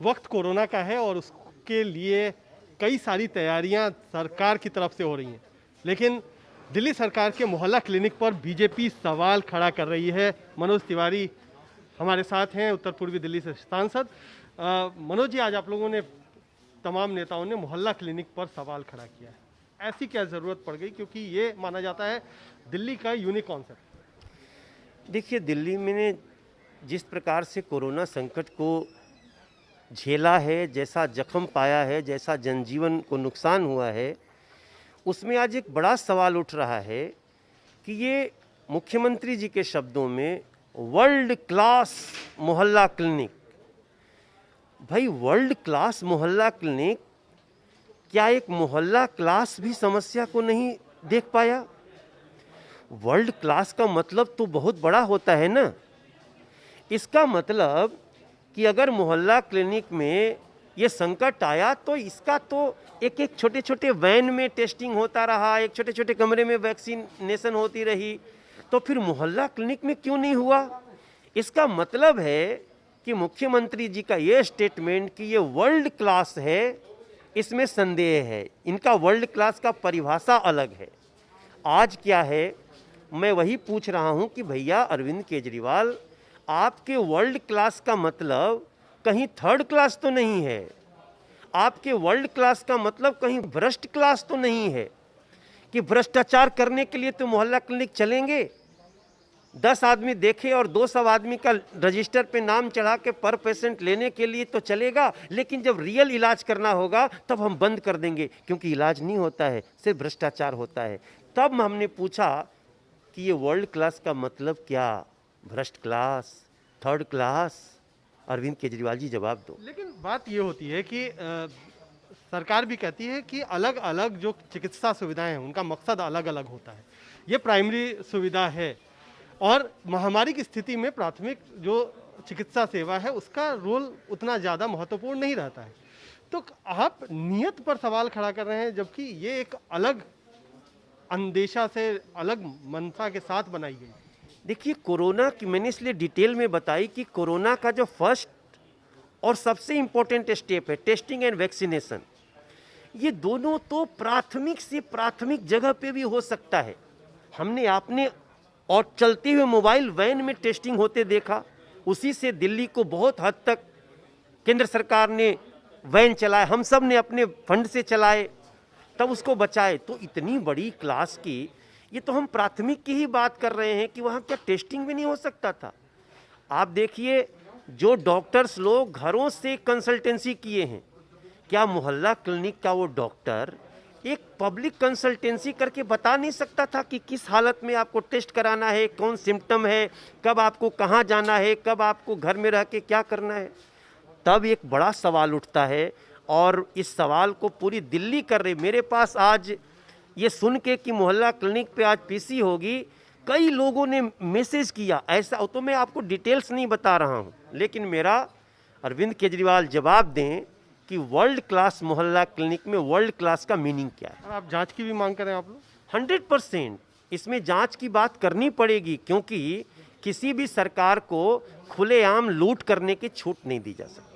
वक्त कोरोना का है और उसके लिए कई सारी तैयारियां सरकार की तरफ से हो रही हैं, लेकिन दिल्ली सरकार के मोहल्ला क्लिनिक पर बीजेपी सवाल खड़ा कर रही है। मनोज तिवारी हमारे साथ हैं, उत्तर पूर्वी दिल्ली से सांसद। मनोज जी, आज आप लोगों ने, तमाम नेताओं ने मोहल्ला क्लिनिक पर सवाल खड़ा किया है। ऐसी क्या ज़रूरत पड़ गई, क्योंकि ये माना जाता है दिल्ली का यूनिक कॉन्सेप्ट। देखिए, दिल्ली में जिस प्रकार से कोरोना संकट को झेला है, जैसा जख्म पाया है, जैसा जनजीवन को नुकसान हुआ है, उसमें आज एक बड़ा सवाल उठ रहा है कि ये मुख्यमंत्री जी के शब्दों में वर्ल्ड क्लास मोहल्ला क्लिनिक, भाई वर्ल्ड क्लास मोहल्ला क्लिनिक, क्या एक मोहल्ला क्लास भी समस्या को नहीं देख पाया? वर्ल्ड क्लास का मतलब तो बहुत बड़ा होता है ना। इसका मतलब कि अगर मोहल्ला क्लिनिक में ये संकट आया तो इसका तो एक एक छोटे छोटे वैन में टेस्टिंग होता रहा, एक छोटे छोटे कमरे में वैक्सीनेशन होती रही, तो फिर मोहल्ला क्लिनिक में क्यों नहीं हुआ? इसका मतलब है कि मुख्यमंत्री जी का ये स्टेटमेंट कि ये वर्ल्ड क्लास है, इसमें संदेह है। इनका वर्ल्ड क्लास का परिभाषा अलग है। आज क्या है, मैं वही पूछ रहा हूं कि भैया अरविंद केजरीवाल, आपके वर्ल्ड क्लास का मतलब कहीं थर्ड क्लास तो नहीं है? आपके वर्ल्ड क्लास का मतलब कहीं भ्रष्ट क्लास तो नहीं है कि भ्रष्टाचार करने के लिए तो मोहल्ला क्लिनिक चलेंगे? 10 आदमी देखे और 200 आदमी का रजिस्टर पे नाम चढ़ा के पर पेशेंट लेने के लिए तो चलेगा, लेकिन जब रियल इलाज करना होगा तब हम बंद कर देंगे, क्योंकि इलाज नहीं होता है, सिर्फ भ्रष्टाचार होता है। तब हमने पूछा कि ये वर्ल्ड क्लास का मतलब क्या? भ्रष्ट class, third class? Arvind Kejriwal ji जवाब दो। लेकिन बात ये होती है कि सरकार भी कहती है कि अलग अलग जो चिकित्सा सुविधाएं हैं उनका मकसद अलग अलग होता है। ये प्राइमरी सुविधा है और महामारी की स्थिति में प्राथमिक जो चिकित्सा सेवा है उसका रोल उतना ज़्यादा महत्वपूर्ण नहीं रहता है। तो आप नियत पर सवाल खड़ा कर रहे हैं, जबकि ये एक अलग अंदेशा से, अलग मंशा के साथ बनाई गई। देखिए, कोरोना की मैंने इसलिए डिटेल में बताई कि कोरोना का जो फर्स्ट और सबसे इम्पोर्टेंट स्टेप है टेस्टिंग एंड वैक्सीनेशन, ये दोनों तो प्राथमिक से प्राथमिक जगह पे भी हो सकता है। हमने आपने और चलते हुए मोबाइल वैन में टेस्टिंग होते देखा, उसी से दिल्ली को बहुत हद तक केंद्र सरकार ने वैन चलाए, हम सब ने अपने फंड से चलाए, तब उसको बचाए। तो इतनी बड़ी क्लास की, ये तो हम प्राथमिक की ही बात कर रहे हैं कि वहाँ क्या टेस्टिंग भी नहीं हो सकता था? आप देखिए, जो डॉक्टर्स लोग घरों से कंसल्टेंसी किए हैं, क्या मोहल्ला क्लिनिक का वो डॉक्टर एक पब्लिक कंसल्टेंसी करके बता नहीं सकता था कि किस हालत में आपको टेस्ट कराना है, कौन सिम्टम है, कब आपको कहाँ जाना है, कब आपको घर में रह के क्या करना है? तब एक बड़ा सवाल उठता है और इस सवाल को पूरी दिल्ली कर रही। मेरे पास आज ये सुन के कि मोहल्ला क्लिनिक पे आज पीसी होगी, कई लोगों ने मैसेज किया। ऐसा तो मैं आपको डिटेल्स नहीं बता रहा हूँ, लेकिन मेरा अरविंद केजरीवाल जवाब दें कि वर्ल्ड क्लास मोहल्ला क्लिनिक में वर्ल्ड क्लास का मीनिंग क्या है। और आप जांच की भी मांग करें आप लोग? 100% इसमें जांच की बात करनी पड़ेगी, क्योंकि किसी भी सरकार को खुलेआम लूट करने की छूट नहीं दी जा सकती।